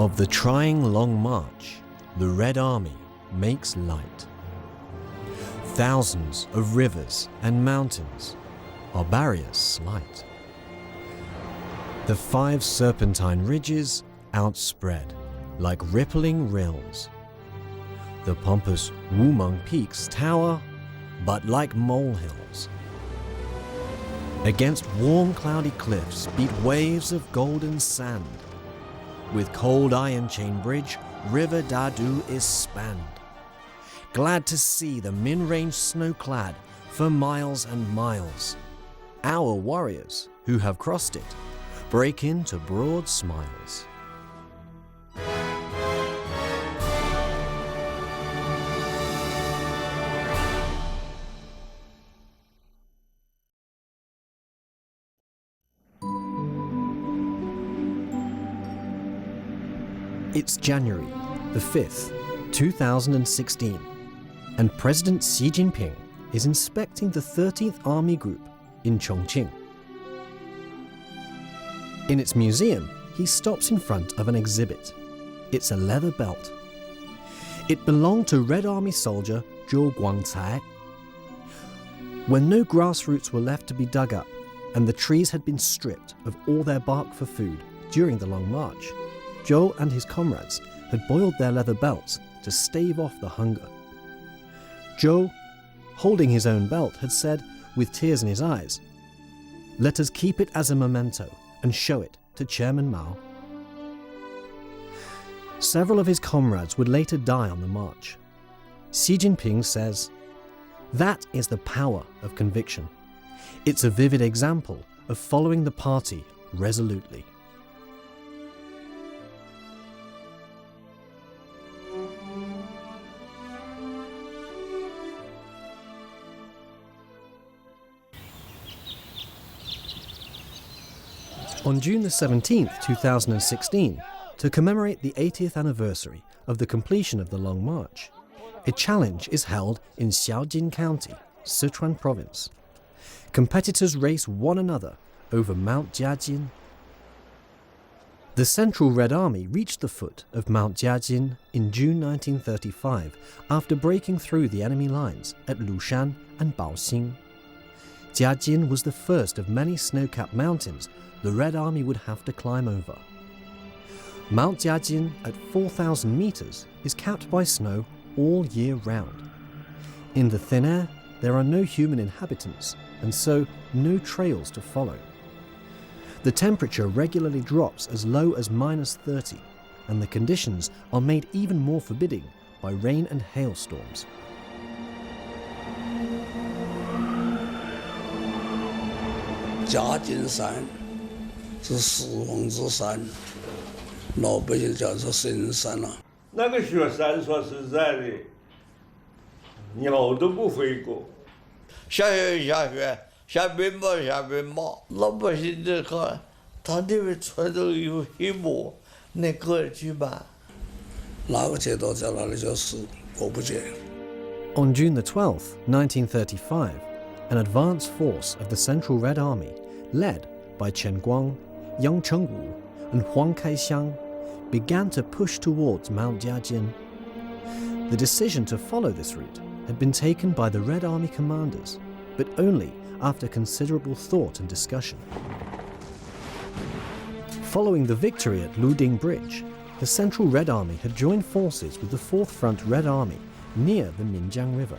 Of the trying long march, the Red Army makes light. Thousands of rivers and mountains are barriers slight. The 5 serpentine ridges outspread like rippling rills. The pompous Wumeng peaks tower, but like molehills. Against warm cloudy cliffs beat waves of golden sand. With cold iron chain bridge, River Dadu is spanned. Glad to see the Min Range snow-clad for miles and miles. Our warriors who have crossed it break into broad smiles. It's January the 5th, 2016, and President Xi Jinping is inspecting the 13th Army Group in Chongqing. In its museum, he stops in front of an exhibit. It's a leather belt. It belonged to Red Army soldier Zhou Guangcai. When no grass roots were left to be dug up and the trees had been stripped of all their bark for food during the long march, Zhou and his comrades had boiled their leather belts to stave off the hunger. Zhou, holding his own belt, had said, with tears in his eyes, "Let us keep it as a memento and show it to Chairman Mao." Several of his comrades would later die on the march. Xi Jinping says, "That is the power of conviction. It's a vivid example of following the party resolutely." On June the 17th, 2016, to commemorate the 80th anniversary of the completion of the Long March, a challenge is held in Jiajin County, Sichuan Province. Competitors race one another over Mount Jiajin. The Central Red Army reached the foot of Mount Jiajin in June 1935 after breaking through the enemy lines at Lushan and Baozuo. Jiajin was the first of many snow-capped mountains the Red Army would have to climb over. Mount Jiajin at 4,000 meters is capped by snow all year round. In the thin air, there are no human inhabitants, and so no trails to follow. The temperature regularly drops as low as -30, and the conditions are made even more forbidding by rain and hailstorms. Jiajin 山是死亡之山，老百姓叫做神山了。那个雪山说实在的，鸟都不飞过。下雪下雪，下冰雹下冰雹，老百姓这个他那边穿着有黑幕，那个去吧。哪个街道在哪里就死，过不去。On June the 12th, 1935, an advance force of the Central Red Army, led by Chen Guang, Yang Chengwu, and Huang Kaixiang, began to push towards Mount Jiajin. The decision to follow this route had been taken by the Red Army commanders, but only after considerable thought and discussion. Following the victory at Luding Bridge, the Central Red Army had joined forces with the 4th Front Red Army near the Minjiang River.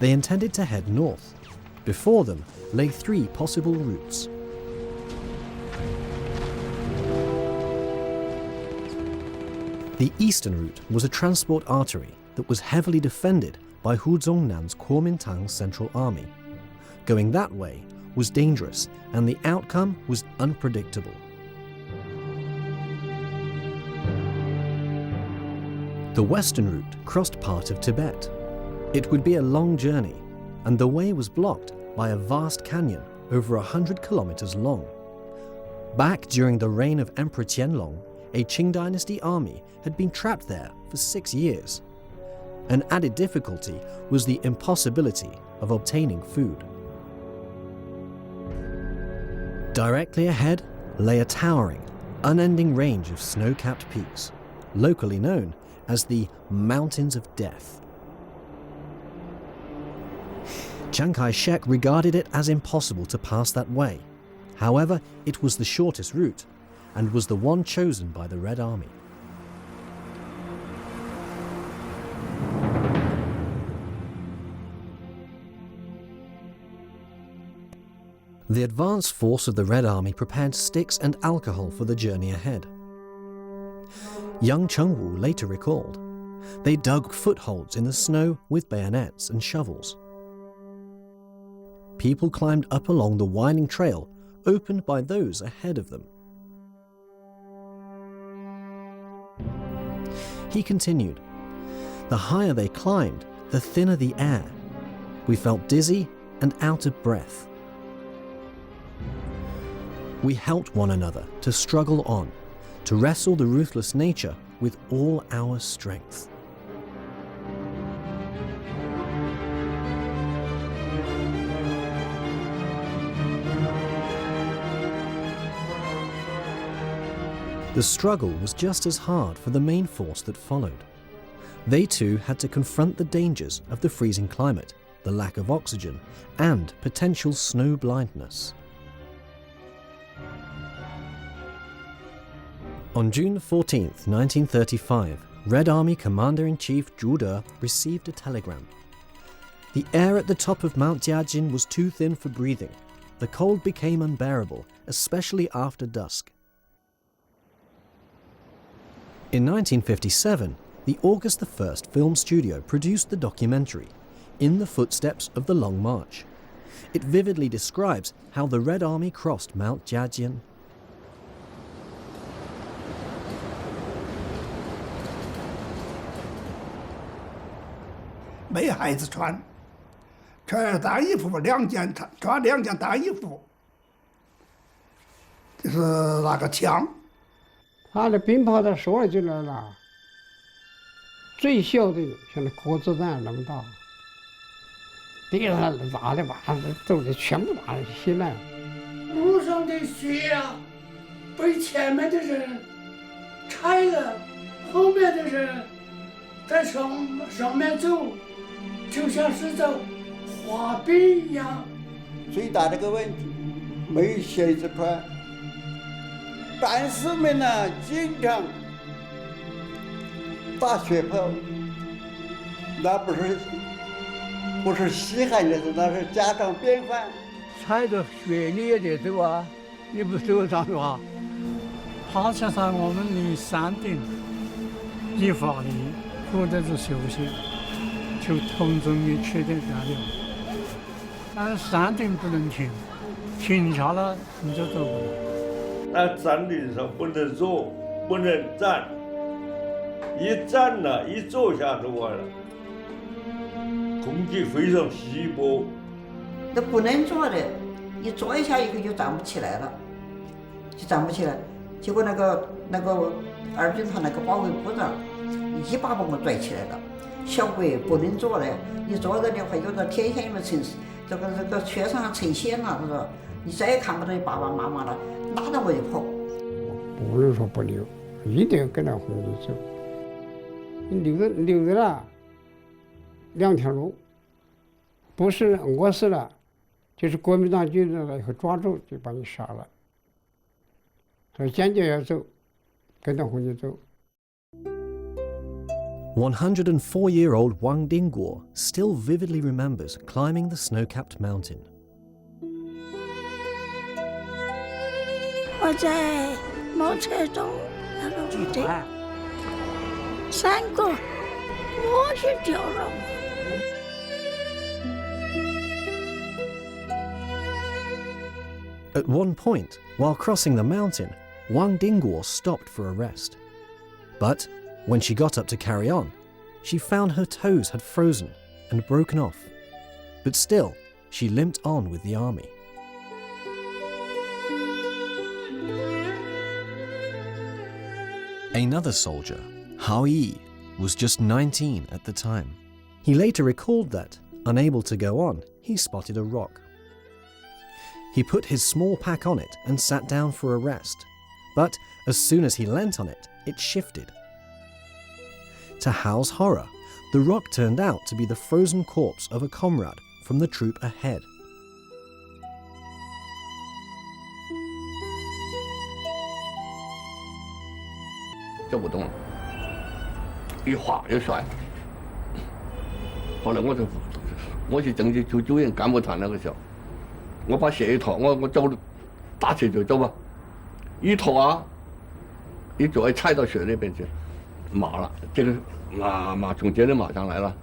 They intended to head north. Before them lay 3 possible routes. The eastern route was a transport artery that was heavily defended by Hu Zongnan's Kuomintang Central Army. Going that way was dangerous, and the outcome was unpredictable. The western route crossed part of Tibet. It would be a long journey, and the way was blocked by a vast canyon over 100 kilometers long. Back during the reign of Emperor Qianlong, a Qing dynasty army had been trapped there for 6 years. An added difficulty was the impossibility of obtaining food. Directly ahead lay a towering, unending range of snow-capped peaks, locally known as the Mountains of Death. Chiang Kai-shek regarded it as impossible to pass that way. However, it was the shortest route and was the one chosen by the Red Army. The advance force of the Red Army prepared sticks and alcohol for the journey ahead. Young Chengwu later recalled, they dug footholds in the snow with bayonets and shovels. People climbed up along the winding trail opened by those ahead of them. He continued, the higher they climbed, the thinner the air. We felt dizzy and out of breath. We helped one another to struggle on, to wrestle the ruthless nature with all our strength. The struggle was just as hard for the main force that followed. They too had to confront the dangers of the freezing climate, the lack of oxygen, and potential snow blindness. On June 14, 1935, Red Army Commander-in-Chief Zhu De received a telegram. The air at the top of Mount Jiajin was too thin for breathing. The cold became unbearable, especially after dusk. In 1957, the August 1st film studio produced the documentary, In the Footsteps of the Long March. It vividly describes how the Red Army crossed Mount Jiajin.没孩子穿，穿大衣服2件，穿2件大衣服，就是那个枪。他的鞭炮他说进来了，最小的像那鸽子蛋那么大，地上砸的把都得全部打稀烂。路上的雪啊，被前面的人拆了，后面的人在上面走，就像是在滑冰一样。最大的个问题，没鞋子穿。战士们呢，经常打雪炮，那不是稀罕的事，那是家常便饭。踩着雪里的走啊，你不走上去啊？爬起上我们的山顶，一发力或者是休息，就从中的吃点燃料。但是山顶不能停，停下了你就走不了。那站的时候不能坐，不能站，一站了，一坐下就完了。空气非常稀薄。那不能坐的，一坐一下以后就站不起来了，结果那个二军团那个保卫部长一把我拽起来了。小鬼不能坐的，你坐着的话，有的天下有没有成这个雪上成仙了，他说你再也看不到你爸爸妈妈了，拉着我就跑。不能说不留，一定要跟着红军走。你留着了2条路，不是饿死了，就是国民党军人来以后抓住就把你杀了。所以坚决要走，跟着红军走。104-year-old Wang Dingguo still vividly remembers climbing the snow-capped mountain. 我在茅车中那个屋顶，3个摸去掉了。At one point, while crossing the mountain, Wang Dingguo stopped for a rest. But when she got up to carry on, she found her toes had frozen and broken off. But still, she limped on with the army. Another soldier, Hao Yi, was just 19 at the time. He later recalled that, unable to go on, he spotted a rock. He put his small pack on it and sat down for a rest, But as soon as he leant on it, it shifted. To Hal's horror, the rock turned out to be the frozen corpse of a comrade from the troop ahead. 就不动了，一滑就摔。后来我去政治处救援干部团那个时候，我把鞋一脱，我走了，打起就走吧，一脱啊，一脚踩到雪那边去，麻了，这个麻从这里麻上来了，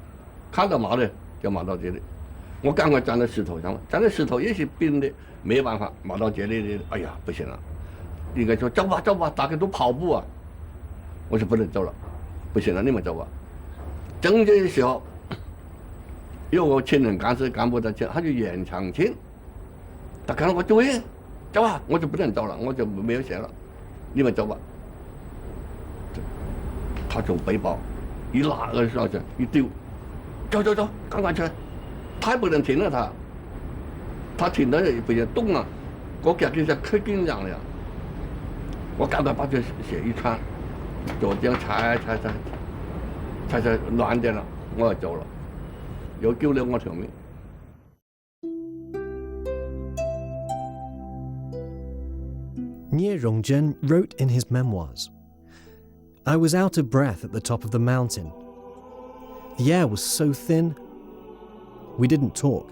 看到麻的就麻到这里，我赶快站在石头上了，站在石头也是冰的，没办法麻到这里的，哎呀不行了，应该说走吧走吧，大家都跑步啊。 我说不能走了，不行了，你们走吧。正这时候，有个青年干部在这，他就严长青，他看到我对，走啊！我就不能走了，我就没有鞋了，你们走吧。他从背包一拿个上去一丢，走走走，赶快去！他也不能停了他停了也不行动了，我感觉像可紧张了呀。我赶快把这鞋一穿。 就这样踩乱点了，我就走了，又救了我条命。 Nie Rongzhen wrote in his memoirs, "I was out of breath at the top of the mountain. The air was so thin. We didn't talk.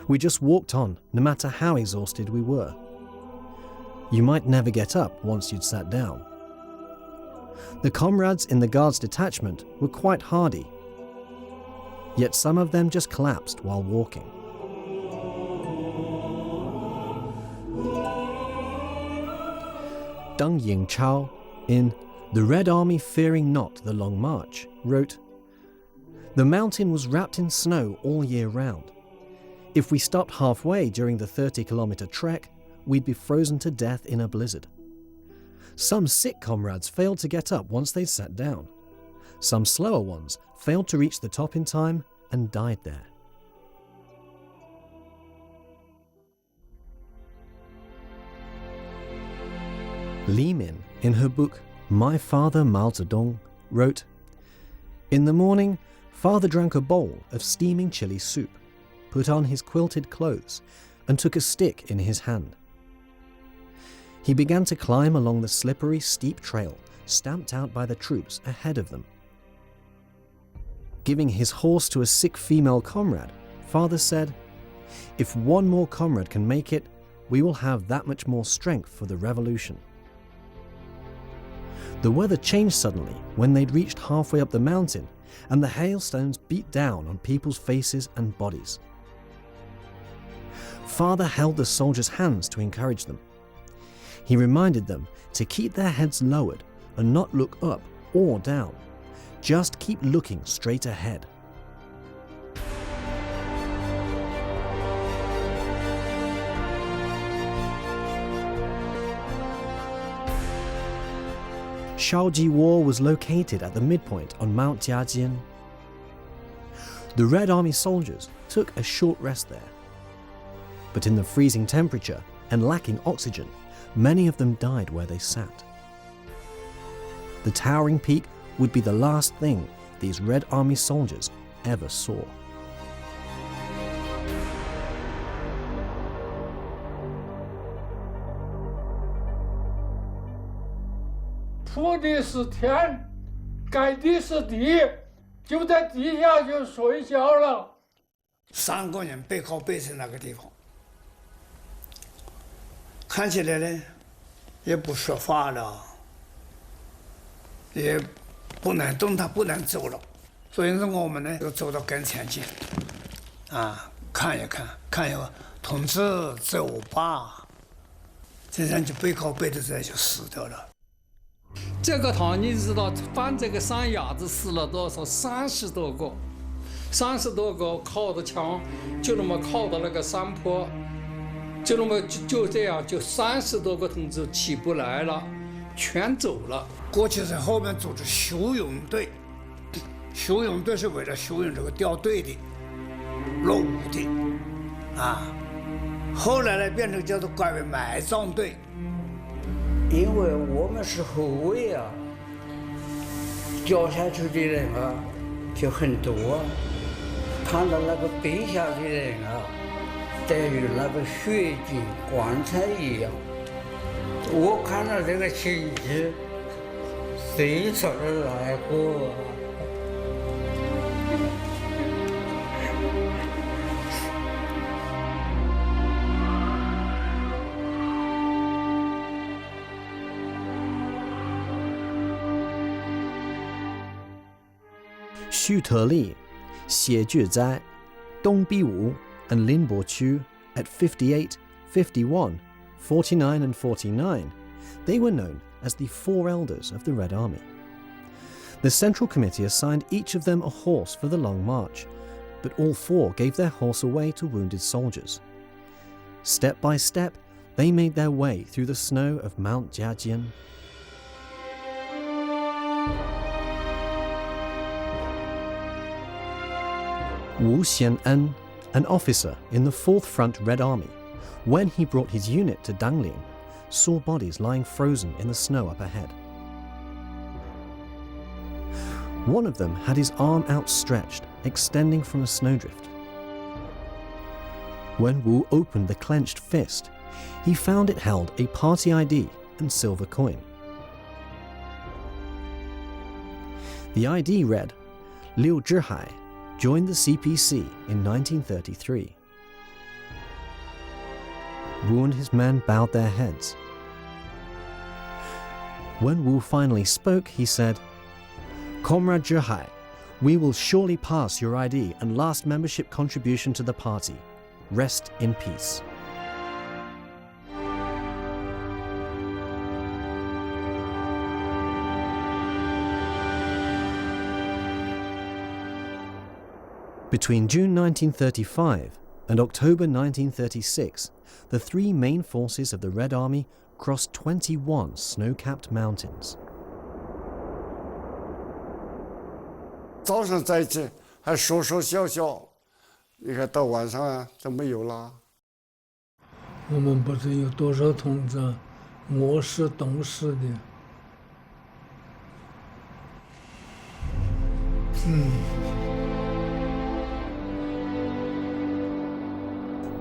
We just walked on, no matter how exhausted we were. You might never get up once you'd sat down. The comrades in the guards detachment were quite hardy, yet some of them just collapsed while walking." Deng Yingchao, in The Red Army Fearing Not the Long March, wrote, "The mountain was wrapped in snow all year round. If we stopped halfway during the 30-kilometer trek, we'd be frozen to death in a blizzard. Some sick comrades failed to get up once they'd sat down. Some slower ones failed to reach the top in time and died there." Li Min, in her book My Father Mao Zedong, wrote, "In the morning, Father drank a bowl of steaming chili soup, put on his quilted clothes, and took a stick in his hand. He began to climb along the slippery, steep trail stamped out by the troops ahead of them. Giving his horse to a sick female comrade, Father said, 'If one more comrade can make it, we will have that much more strength for the revolution.' The weather changed suddenly when they'd reached halfway up the mountain, and the hailstones beat down on people's faces and bodies. Father held the soldiers' hands to encourage them. He reminded them to keep their heads lowered and not look up or down. Just keep looking straight ahead." Shaoji War was located at the midpoint on Mount Jiajin. The Red Army soldiers took a short rest there. But in the freezing temperature and lacking oxygen, many of them died where they sat. The towering peak would be the last thing these Red Army soldiers ever saw. "铺的是天，盖的是地，就在地下就睡觉了。3个人背靠背在那个地方，看起来呢，也不说话了，也不能动弹，不能走了。所以说我们呢，就走到跟前去，看一看，看一看，同志走吧。这人就背靠背的在就死掉了。这个趟你知道翻这个山崖子死了多少？30多个，30多个靠着墙，就那么靠到那个山坡，就那么就这样，就30多个同志起不来了，全走了。过去在后面组织修泳队，修泳队是为了修泳这个掉队的、落伍的，后来呢变成叫做改为埋葬队。因为我们是后卫啊，掉下去的人啊就很多啊，看到那个背下的人啊，等于那个血井棺材一样。我看到这个情景，非常的难过啊。Xu Teli, Xie Jiuzai, Dong Biwu, and Lin Bochu at 58, 51, 49 and 49, they were known as the Four Elders of the Red Army. The Central Committee assigned each of them a horse for the Long March, but all four gave their horse away to wounded soldiers. Step by step, they made their way through the snow of Mount Jiajin. Wu Xian'en, an officer in the 4th Front Red Army, when he brought his unit to Dangling, saw bodies lying frozen in the snow up ahead. One of them had his arm outstretched, extending from a snowdrift. When Wu opened the clenched fist, he found it held a party ID and silver coin. The ID read, Liu Zhihai joined the CPC in 1933. Wu and his men bowed their heads. When Wu finally spoke, he said, Comrade Zhihai, we will surely pass your ID and last membership contribution to the party. Rest in peace. Between June 1935 and October 1936, the three main forces of the Red Army crossed 21 snow-capped mountains. 早上在一起还说说笑笑，你看到晚上就没有了。我们不是有多少同志饿死冻死的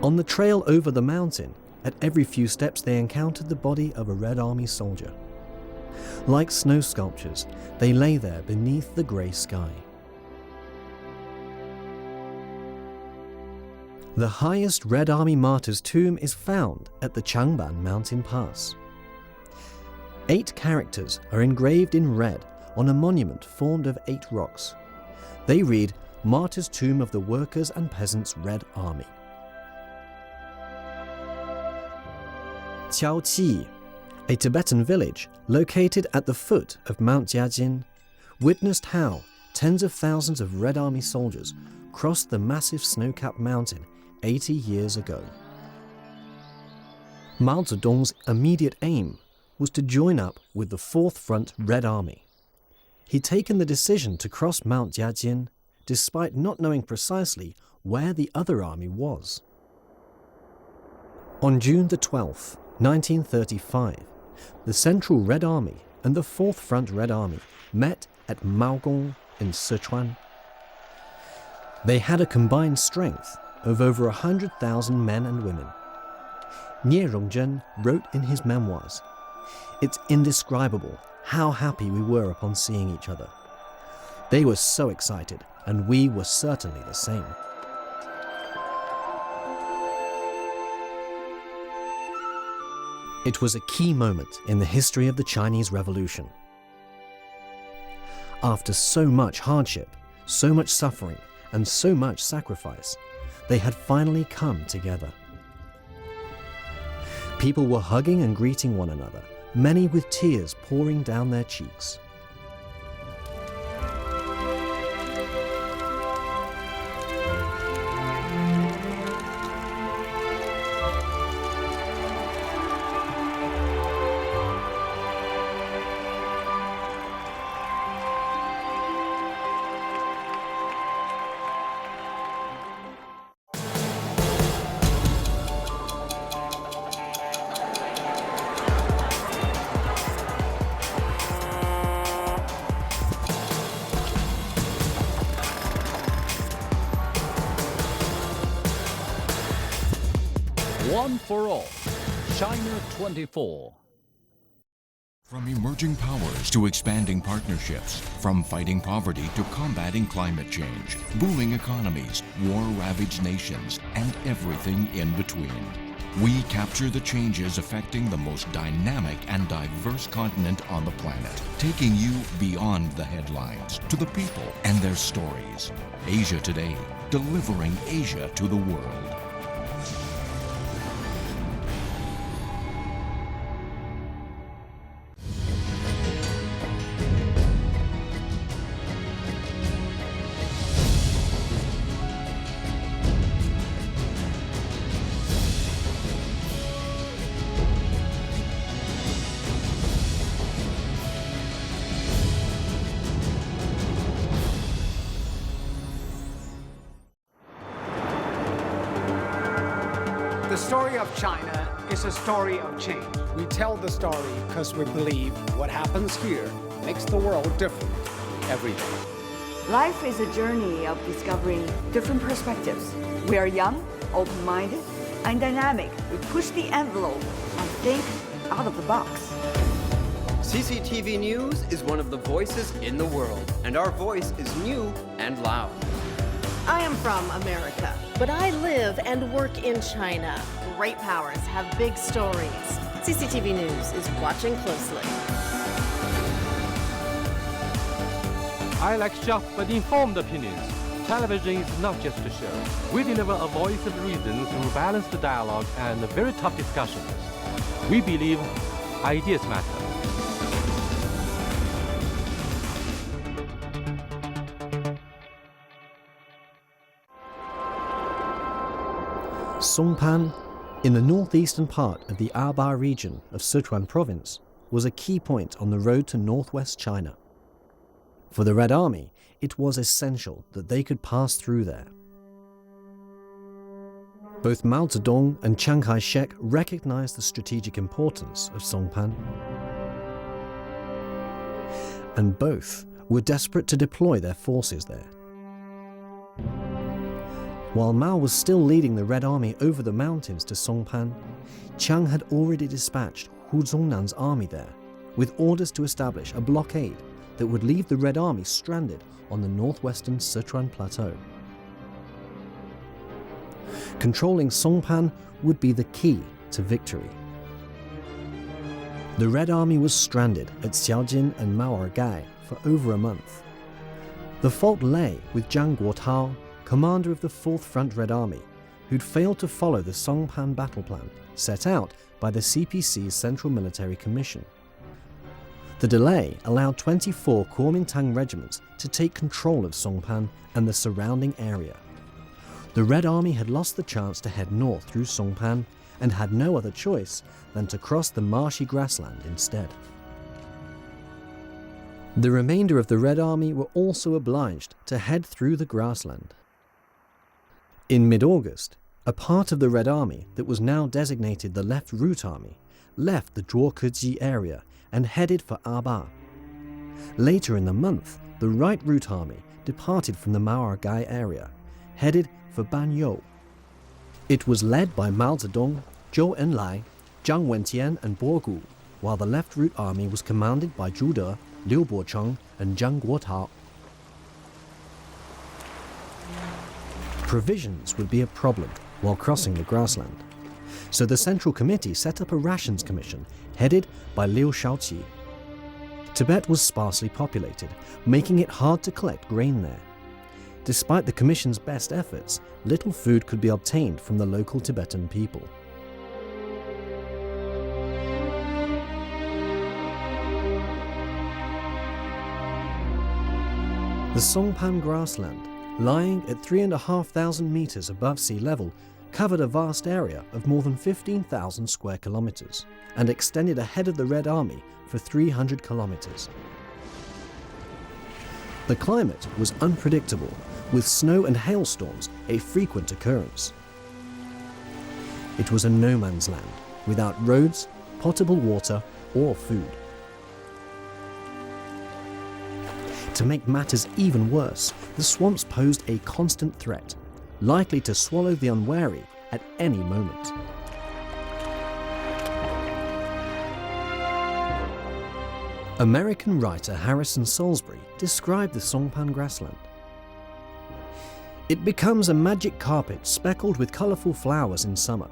？On the trail over the mountain, at every few steps they encountered the body of a Red Army soldier. Like snow sculptures, they lay there beneath the grey sky. The highest Red Army martyr's tomb is found at the Changban mountain pass. 8 characters are engraved in red on a monument formed of 8 rocks. They read, Martyr's Tomb of the Workers and Peasants Red Army. Qiaoqi, a Tibetan village located at the foot of Mount Jiajin, witnessed how tens of thousands of Red Army soldiers crossed the massive snow-capped mountain 80 years ago. Mao Zedong's immediate aim was to join up with the 4th Front Red Army. He'd taken the decision to cross Mount Jiajin despite not knowing precisely where the other army was. On June the 12th, 1935, the Central Red Army and the 4th Front Red Army met at Maogong in Sichuan. They had a combined strength of over 100,000 men and women. Nie Rongzhen wrote in his memoirs, "It's indescribable how happy we were upon seeing each other. They were so excited, and we were certainly the same." It was a key moment in the history of the Chinese Revolution. After so much hardship, so much suffering, and so much sacrifice, they had finally come together. People were hugging and greeting one another, many with tears pouring down their cheeks. One for all. China 24. From emerging powers to expanding partnerships, from fighting poverty to combating climate change, booming economies, war-ravaged nations, and everything in between. We capture the changes affecting the most dynamic and diverse continent on the planet, taking you beyond the headlines to the people and their stories. Asia Today, delivering Asia to the world. The story of China is a story of change. We tell the story because we believe what happens here makes the world different every day. Life is a journey of discovering different perspectives. We are young, open-minded, and dynamic. We push the envelope and think out of the box. CCTV News is one of the voices in the world, and our voice is new and loud. I am from America, but I live and work in China. Great powers have big stories. CCTV News is watching closely. I like sharp but informed opinions. Television is not just a show. We deliver a voice of reason through balanced dialogue and very tough discussions. We believe ideas matter. Songpan, in the northeastern part of the Aba region of Sichuan province, was a key point on the road to northwest China. For the Red Army, it was essential that they could pass through there. Both Mao Zedong and Chiang Kai-shek recognized the strategic importance of Songpan, and both were desperate to deploy their forces there. While Mao was still leading the Red Army over the mountains to Songpan, Chiang had already dispatched Hu Zongnan's army there, with orders to establish a blockade that would leave the Red Army stranded on the northwestern Sichuan plateau. Controlling Songpan would be the key to victory. The Red Army was stranded at Jiajin and Mao'ergai for over a month. The fault lay with Zhang Guotao, commander of the 4th Front Red Army, who'd failed to follow the Songpan battle plan set out by the CPC's Central Military Commission. The delay allowed 24 Kuomintang regiments to take control of Songpan and the surrounding area. The Red Army had lost the chance to head north through Songpan and had no other choice than to cross the marshy grassland instead. The remainder of the Red Army were also obliged to head through the grassland. In mid-August, a part of the Red Army that was now designated the Left Route Army left the Zhuokeji area and headed for Aba. Later in the month, the Right Route Army departed from the Mao'ergai area, headed for Banyou. It was led by Mao Zedong, Zhou Enlai, Zhang Wentian and Bogu, while the Left Route Army was commanded by Zhu De, Liu Bocheng and Zhang Guotao. Provisions would be a problem while crossing the grassland, so the Central Committee set up a rations commission headed by Liu Shaoqi. Tibet was sparsely populated, making it hard to collect grain there. Despite the Commission's best efforts, little food could be obtained from the local Tibetan people. The Songpan grassland, lying at 3,500 meters above sea level, covered a vast area of more than 15,000 square kilometers and extended ahead of the Red Army for 300 kilometers. The climate was unpredictable, with snow and hailstorms a frequent occurrence. It was a no man's land, without roads, potable water, or food. To make matters even worse, the swamps posed a constant threat, likely to swallow the unwary at any moment. American writer Harrison Salisbury described the Songpan grassland. It becomes a magic carpet speckled with colourful flowers in summer.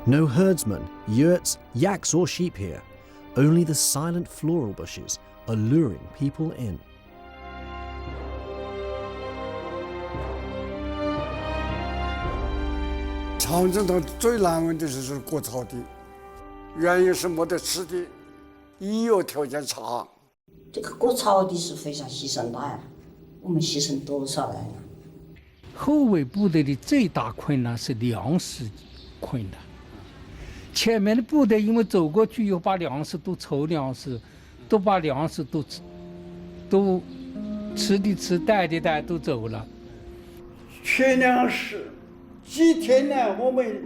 No herdsmen, yurts, yaks or sheep here, only the silent floral bushes are luring people in. 长征头最难问的是割草地，原因是没得吃的，医药条件差。这个割草地是非常牺牲大呀，我们牺牲多少来呀？后卫部队的最大困难是粮食困难。前面的部队因为走过去又把粮食都抽粮食，都把粮食都吃的吃，带的带都走了。缺粮食，几天呢？我们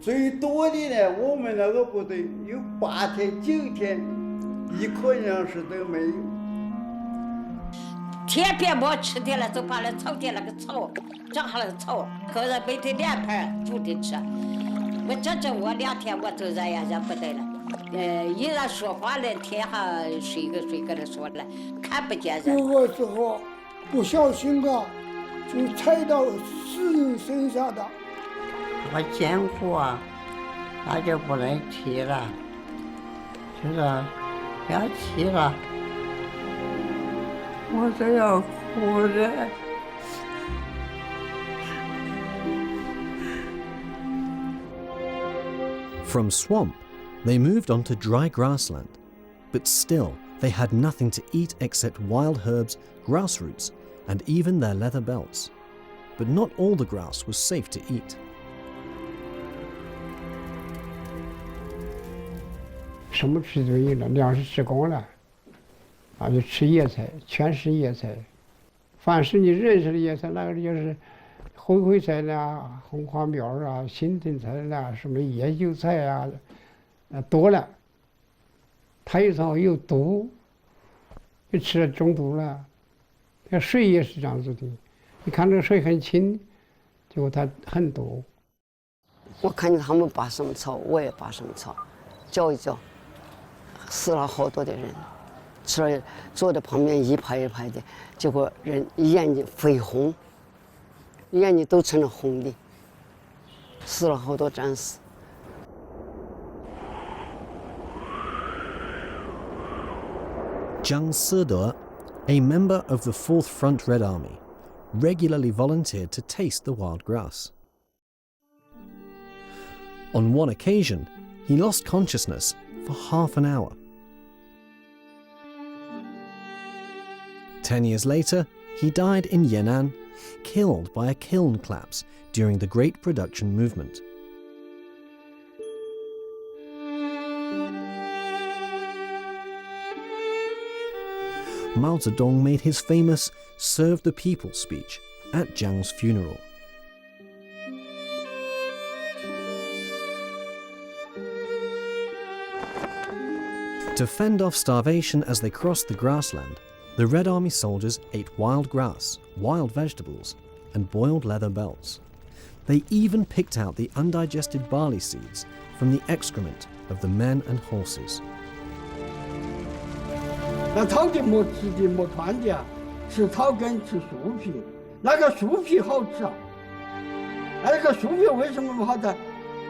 最多的呢，我们那个部队有8天9天，一颗粮食都没有。天边没吃的了，就把那草地那个草长下来草，个人每天2盘煮的吃。我整整我2天我都忍呀忍不得了。一人说话了，天下谁跟他说了，看不见人。有个时候不小心啊，就踩到死人身上的。我艰苦啊，那就不能提了，就是不要提了，我这要哭的。From swamp, they moved on to dry grassland, but still they had nothing to eat except wild herbs, grass roots, and even their leather belts. But not all the grass was safe to eat. 什么吃都有了，粮食吃光了，就吃野菜，全是野菜。凡是你认识的野菜，那个就是灰菜啦、红花苗啊、新藤菜啦、什么野韭菜啊，多了。它有时候有毒，你吃了中毒了。那水也是这样子的，你看这个水很清，结果它很毒。我看见他们拔什么草，我也拔什么草，搅一搅，死了好多的人，吃了坐在旁边一排一排的，结果人眼睛绯红。眼睛都成了红的，死了好多战士。Jiang Side, a member of the 4th Front Red Army, regularly volunteered to taste the wild grass. On one occasion, he lost consciousness for half an hour. 10 years later, he died in Yan'an, killed by a kiln collapse during the Great Production Movement. Mao Zedong made his famous "Serve the People" speech at Jiang's funeral. To fend off starvation as they crossed the grassland, the Red Army soldiers ate wild grass, wild vegetables, and boiled leather belts. They even picked out the undigested barley seeds from the excrement of the men and horses. 那草地没吃的没穿的，吃草根吃树皮，那个树皮好吃啊。那个树皮为什么不好吃？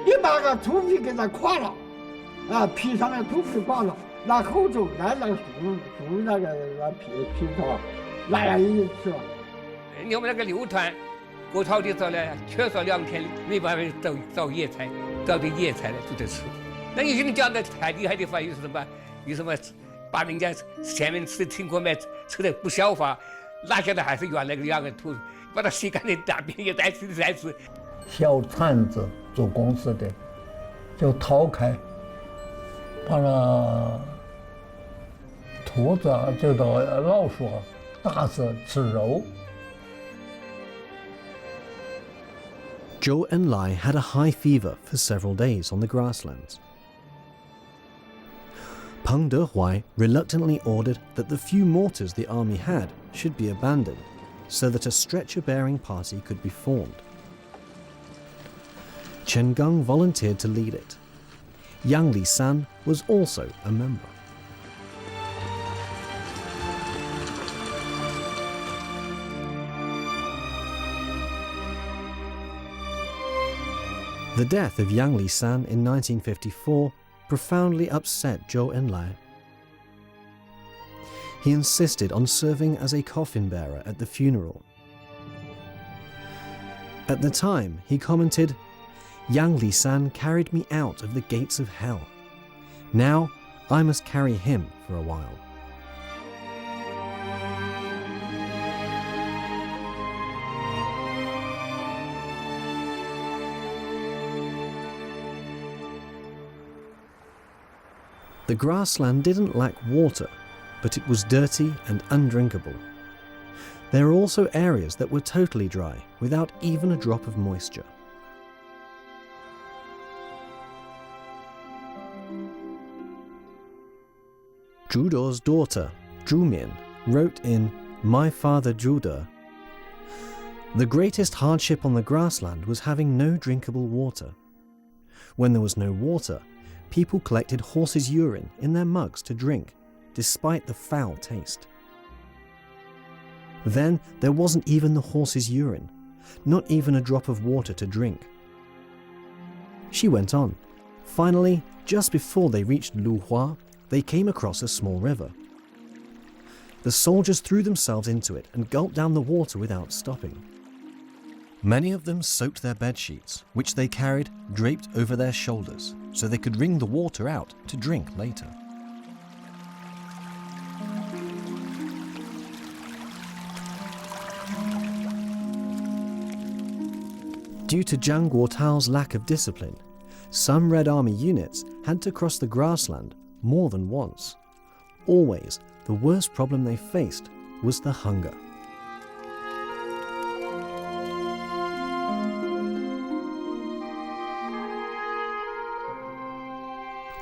你把个树皮给它垮了，皮上面土皮垮了。拿口中拿那个树那皮头，拿来一吃。我们那个6团割草的时候呢，缺少2天，没办法找野菜，找点野菜呢就得吃。那有些人讲的太厉害的话，有什么把人家前面吃的挺过来，吃的不消化，哪晓得还是原来2个土，把它洗干净大便也再吃。小铲子做工事的，就掏开，把那兔子啊，这个老鼠啊，打死吃肉。Zhou Enlai had a high fever for several days on the grasslands. Peng Dehuai reluctantly ordered that the few mortars the army had should be abandoned, so that a stretcher-bearing party could be formed. Chen Geng volunteered to lead it. Yang Lisan was also a member. The death of Yang Lisan in 1954 profoundly upset Zhou Enlai. He insisted on serving as a coffin bearer at the funeral. At the time, he commented, "Yang Lisan carried me out of the gates of hell. Now, I must carry him for a while." The grassland didn't lack water, but it was dirty and undrinkable. There are also areas that were totally dry, without even a drop of moisture. Zhu De's daughter, Zhu Mian, wrote in My Father Zhu De, "The greatest hardship on the grassland was having no drinkable water. When there was no water, people collected horses' urine in their mugs to drink, despite the foul taste. Then there wasn't even the horse's urine, not even a drop of water to drink." She went on. Finally, just before they reached Luhua, they came across a small river. The soldiers threw themselves into it and gulped down the water without stopping. Many of them soaked their bedsheets, which they carried draped over their shoulders, so they could wring the water out to drink later. Due to Zhang Guotao's lack of discipline, some Red Army units had to cross the grassland more than once. Always, the worst problem they faced was the hunger.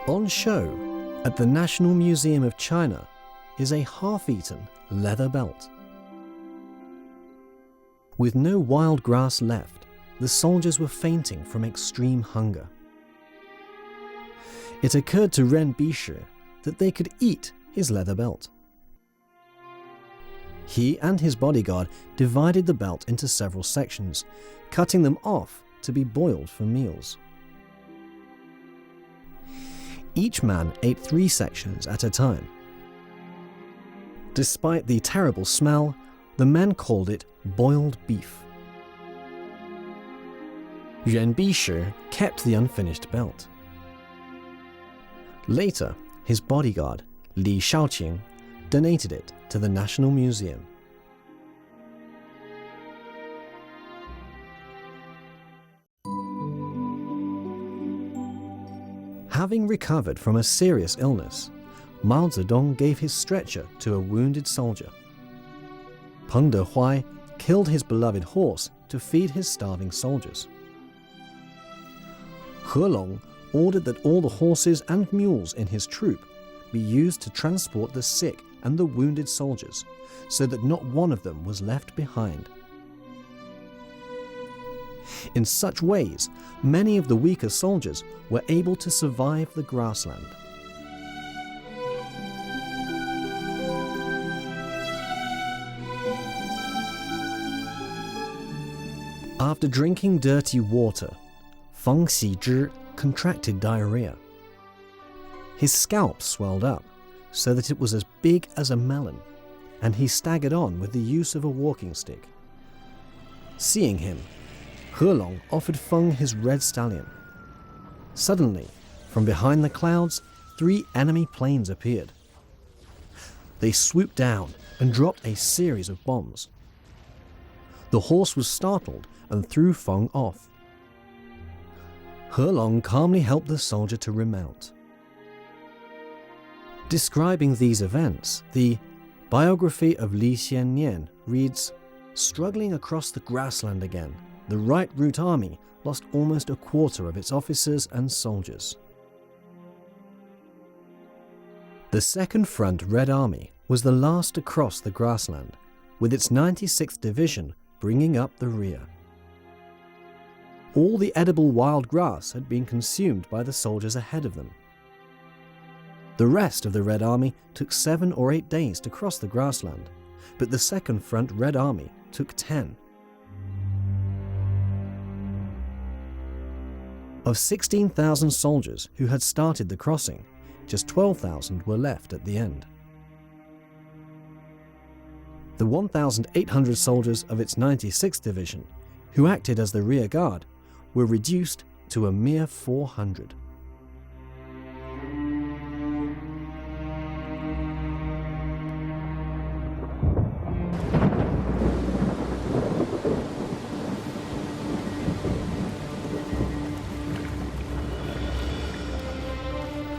On show at the National Museum of China is a half-eaten leather belt. With no wild grass left, the soldiers were fainting from extreme hunger. It occurred to Ren Bishi that they could eat his leather belt. He and his bodyguard divided the belt into several sections, cutting them off to be boiled for meals. Each man ate 3 sections at a time. Despite the terrible smell, the men called it boiled beef. Ren Bishi kept the unfinished belt. Later, his bodyguard, Li Shaoqing, donated it to the National Museum. Having recovered from a serious illness, Mao Zedong gave his stretcher to a wounded soldier. Peng Dehuai killed his beloved horse to feed his starving soldiers. He Long ordered that all the horses and mules in his troop be used to transport the sick and the wounded soldiers, so that not one of them was left behind. In such ways, many of the weaker soldiers were able to survive the grassland. After drinking dirty water, Feng Xizhi contracted diarrhea. His scalp swelled up so that it was as big as a melon, and he staggered on with the use of a walking stick. Seeing him, He Long offered Feng his red stallion. Suddenly, from behind the clouds, 3 enemy planes appeared. They swooped down and dropped a series of bombs. The horse was startled and threw Feng off. He Long calmly helped the soldier to remount. Describing these events, the biography of Li Xiannian reads, "Struggling across the grassland again, the Right Route Army lost almost a quarter of its officers and soldiers." The Second Front Red Army was the last to cross the grassland, with its 96th Division bringing up the rear. All the edible wild grass had been consumed by the soldiers ahead of them. The rest of the Red Army took 7 or 8 days to cross the grassland, but the Second Front Red Army took 10. Of 16,000 soldiers who had started the crossing, just 12,000 were left at the end. The 1,800 soldiers of its 96th Division, who acted as the rear guard, were reduced to a mere 400.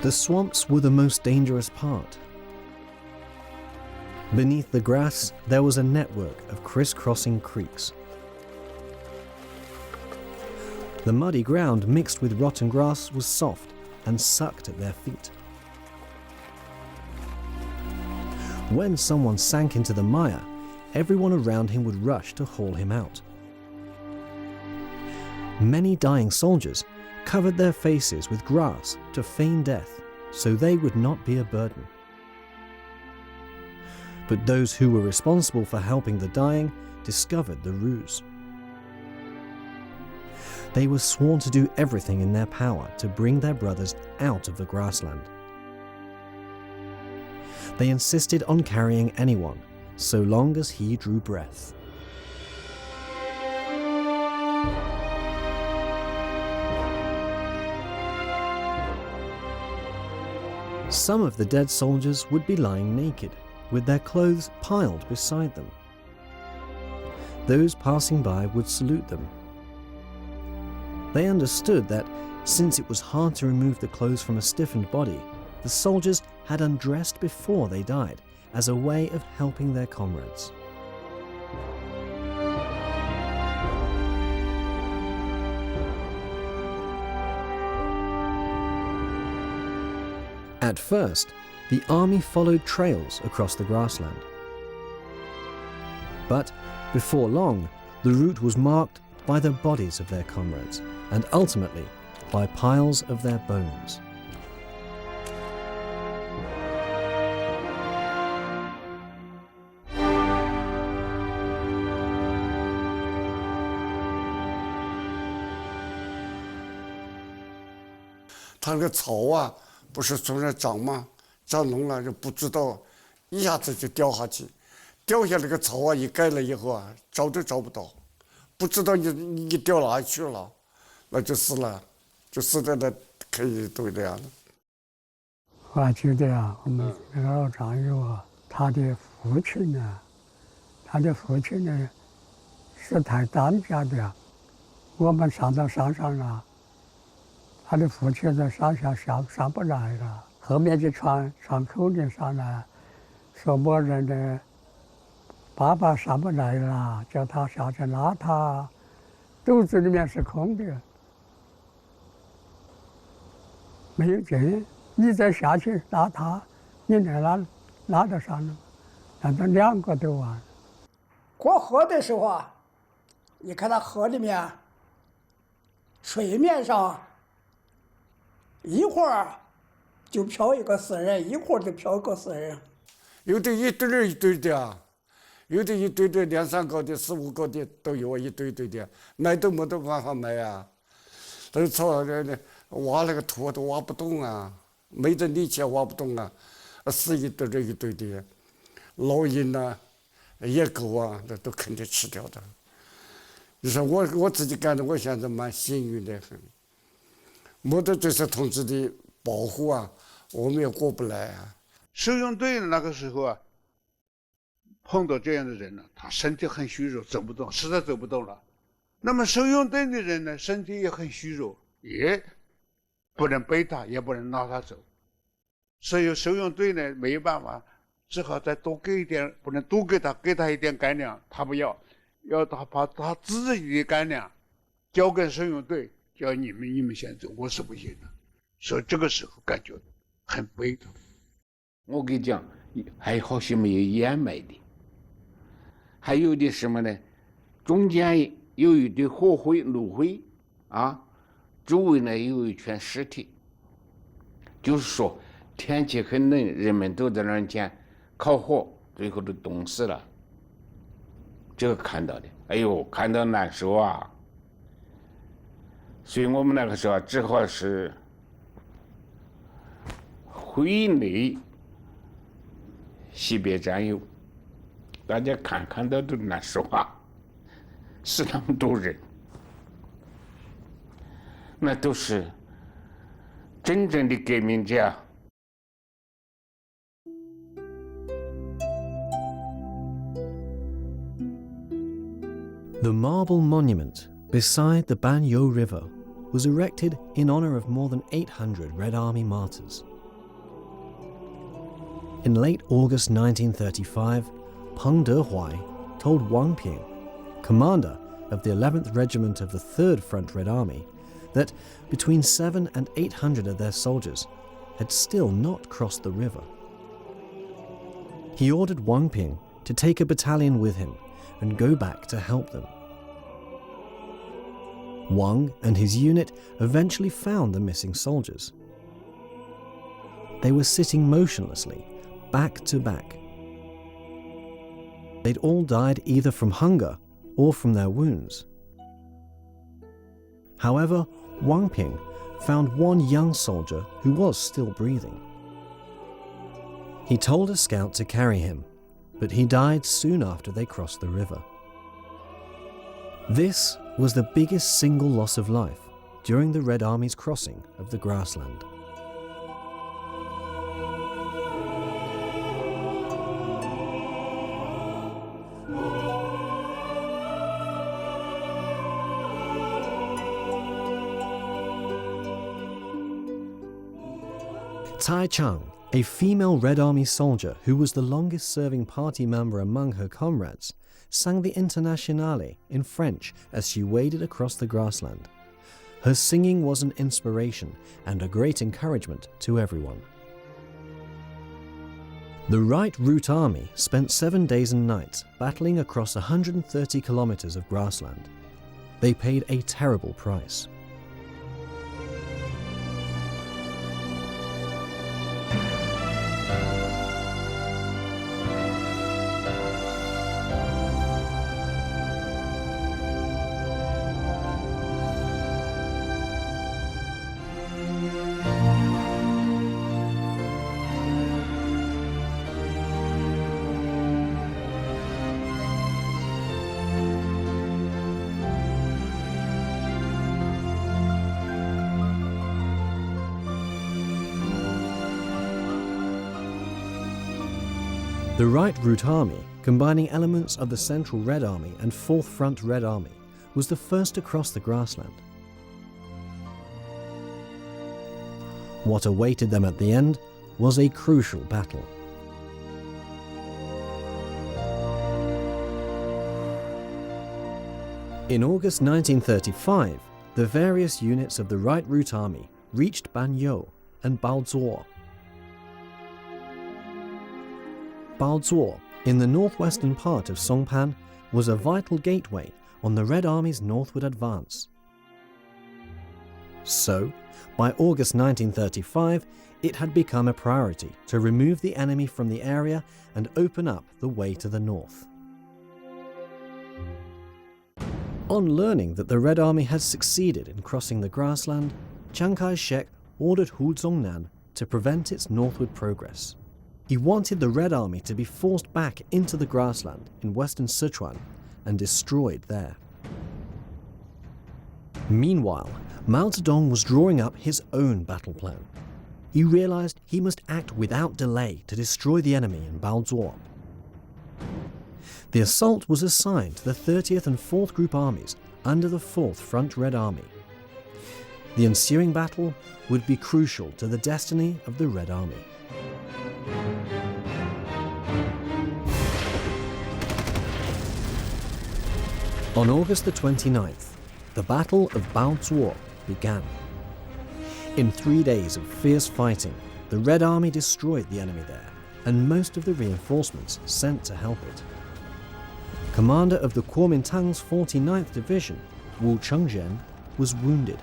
The swamps were the most dangerous part. Beneath the grass, there was a network of crisscrossing creeks. The muddy ground mixed with rotten grass was soft and sucked at their feet. When someone sank into the mire, everyone around him would rush to haul him out. Many dying soldiers covered their faces with grass to feign death, so they would not be a burden. But those who were responsible for helping the dying discovered the ruse. They were sworn to do everything in their power to bring their brothers out of the grassland. They insisted on carrying anyone, so long as he drew breath. Some of the dead soldiers would be lying naked, with their clothes piled beside them. Those passing by would salute them. They understood that, since it was hard to remove the clothes from a stiffened body, the soldiers had undressed before they died as a way of helping their comrades. At first, the army followed trails across the grassland. But before long, the route was marked by the bodies of their comrades and ultimately by piles of their bones.它那个草啊，不是从那长吗？长浓了就不知道，一下子就掉下去，掉下那个草啊，一盖了以后啊，找都找不到，不知道你掉哪去了，那就死了，就死在那可以都这样的。我记得啊，我们那个老战友啊，他的父亲呢是抬担架的啊，我们上到山上了。他的父亲在山下上不来了，后面就传口令上来，说某人的爸爸上不来了，叫他下去拉他，肚子里面是空的，没有劲，你再下去拉他，你来拉得上了，那都2个都完。过河的时候啊，你看那河里面，水面上。一会儿就漂一个死人，一会儿就漂一个死人。有的一堆儿一堆的啊，有的一堆的2、3个的、4、5个的都有啊，一堆堆的，卖都没得办法卖啊。那草挖那个土都挖不动啊，没得力气挖不动啊，死一堆一堆的，老鹰啊、野狗啊，那都肯定吃掉的。你说我自己干的，我现在蛮幸运的很。没得这些同志的保护啊，我们也过不来啊。收容队那个时候啊，碰到这样的人呢，他身体很虚弱，走不动，实在走不动了。那么收容队的人呢，身体也很虚弱，也不能背他，也不能拉他走。所以收容队呢没有办法，只好再多给一点，不能多给他一点干粮，他不要，要他把他自己的干粮交给收容队。叫你们先走，我是不行的，所以这个时候感觉很悲痛。我跟你讲，还好些没有掩埋的，还有的什么呢？中间有一堆火灰、炉灰啊，周围呢有一圈尸体。就是说，天气很冷，人们都在那儿前烤火，最后都冻死了。这个看到的，哎呦，看到难受啊！所以我们那个时候只好是会内惜别战友。大家看到都难说话，是那么多人，那都是真正的革命家。The marble monument beside the Baozuo River was erected in honor of more than 800 Red Army martyrs. In late August 1935, Peng Dehuai told Wang Ping, commander of the 11th Regiment of the 3rd Front Red Army, that between 700 and 800 of their soldiers had still not crossed the river. He ordered Wang Ping to take a battalion with him and go back to help them. Wang and his unit eventually found the missing soldiers. They were sitting motionlessly, back to back. They'd all died either from hunger or from their wounds. However, Wang Ping found one young soldier who was still breathing. He told a scout to carry him, but he died soon after they crossed the river. This was the biggest single loss of life during the Red Army's crossing of the grassland. Tai Chang, a female Red Army soldier who was the longest-serving party member among her comrades, sang the Internationale in French as she waded across the grassland. Her singing was an inspiration and a great encouragement to everyone. The Right Route Army spent 7 days and nights battling across 130 kilometers of grassland. They paid a terrible price. The Right Route Army, combining elements of the Central Red Army and 4th Front Red Army, was the first to cross the grassland. What awaited them at the end was a crucial battle. In August 1935, the various units of the Right Route Army reached Baozuo and Baozuo. Baozuo, in the northwestern part of Songpan, was a vital gateway on the Red Army's northward advance. So, by August 1935, it had become a priority to remove the enemy from the area and open up the way to the north. On learning that the Red Army had succeeded in crossing the grassland, Chiang Kai-shek ordered Hu Zongnan to prevent its northward progress. He wanted the Red Army to be forced back into the grassland in western Sichuan and destroyed there. Meanwhile, Mao Zedong was drawing up his own battle plan. He realized he must act without delay to destroy the enemy in Baozuo. The assault was assigned to the 30th and 4th Group Armies under the 4th Front Red Army. The ensuing battle would be crucial to the destiny of the Red Army. On August the 29th, the Battle of Baozuo began. In 3 days of fierce fighting, the Red Army destroyed the enemy there, and most of the reinforcements sent to help it. Commander of the Kuomintang's 49th Division, Wu Chengzhen, was wounded.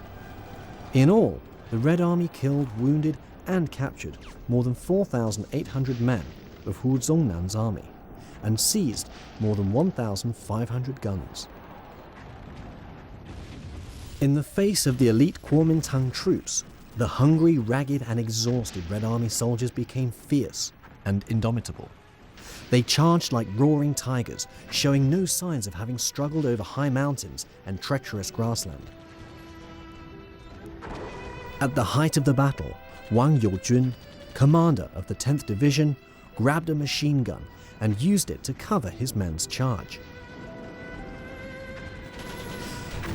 In all, the Red Army killed, wounded, and captured more than 4,800 men of Hu Zongnan's army, and seized more than 1,500 guns. In the face of the elite Kuomintang troops, the hungry, ragged and exhausted Red Army soldiers became fierce and indomitable. They charged like roaring tigers, showing no signs of having struggled over high mountains and treacherous grassland. At the height of the battle, Wang Youjun, commander of the 10th Division, grabbed a machine gun and used it to cover his men's charge.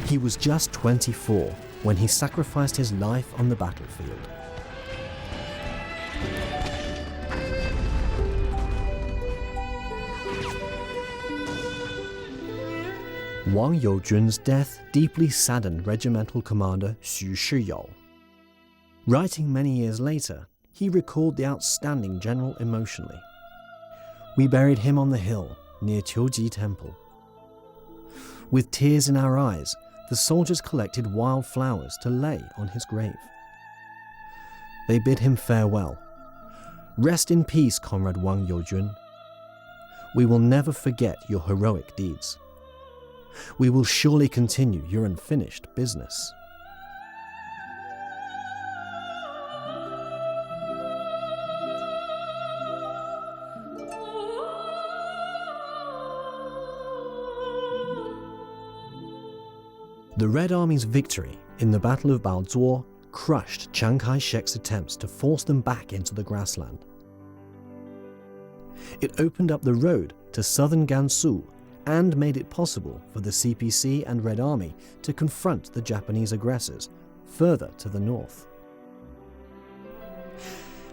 He was just 24 when he sacrificed his life on the battlefield. Wang Youjun's death deeply saddened regimental commander Xu Shiyou. Writing many years later, he recalled the outstanding general emotionally. "We buried him on the hill near Qiuji Temple. With tears in our eyes, the soldiers collected wild flowers to lay on his grave. They bid him farewell. Rest in peace, Comrade Wang Youjun. We will never forget your heroic deeds. We will surely continue your unfinished business." The Red Army's victory in the Battle of Baozuo crushed Chiang Kai-shek's attempts to force them back into the grassland. It opened up the road to southern Gansu and made it possible for the CPC and Red Army to confront the Japanese aggressors further to the north.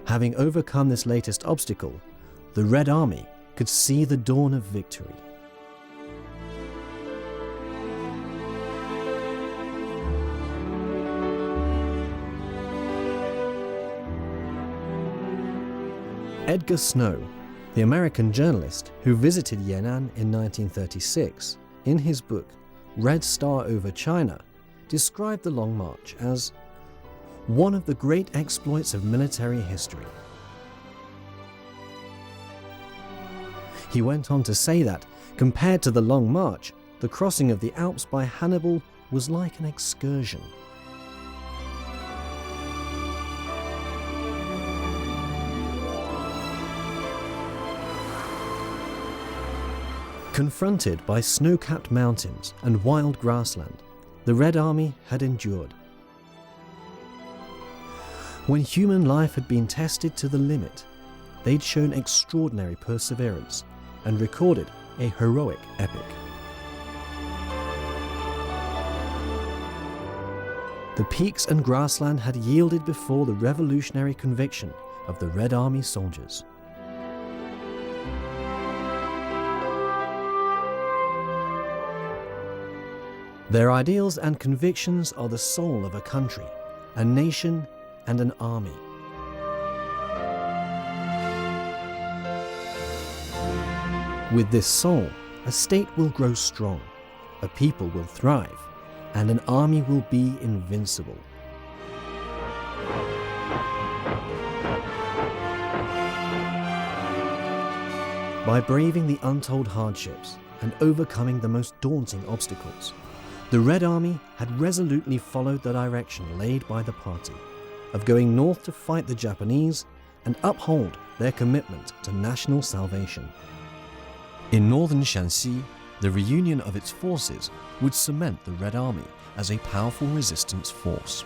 Having overcome this latest obstacle, the Red Army could see the dawn of victory. Edgar Snow, the American journalist who visited Yan'an in 1936, in his book Red Star Over China, described the Long March as one of the great exploits of military history. He went on to say that, compared to the Long March, the crossing of the Alps by Hannibal was like an excursion. Confronted by snow-capped mountains and wild grassland, the Red Army had endured. When human life had been tested to the limit, they'd shown extraordinary perseverance and recorded a heroic epic. The peaks and grassland had yielded before the revolutionary conviction of the Red Army soldiers. Their ideals and convictions are the soul of a country, a nation, and an army. With this soul, a state will grow strong, a people will thrive, and an army will be invincible. By braving the untold hardships and overcoming the most daunting obstacles, the Red Army had resolutely followed the direction laid by the party of going north to fight the Japanese and uphold their commitment to national salvation. In northern Shanxi, the reunion of its forces would cement the Red Army as a powerful resistance force.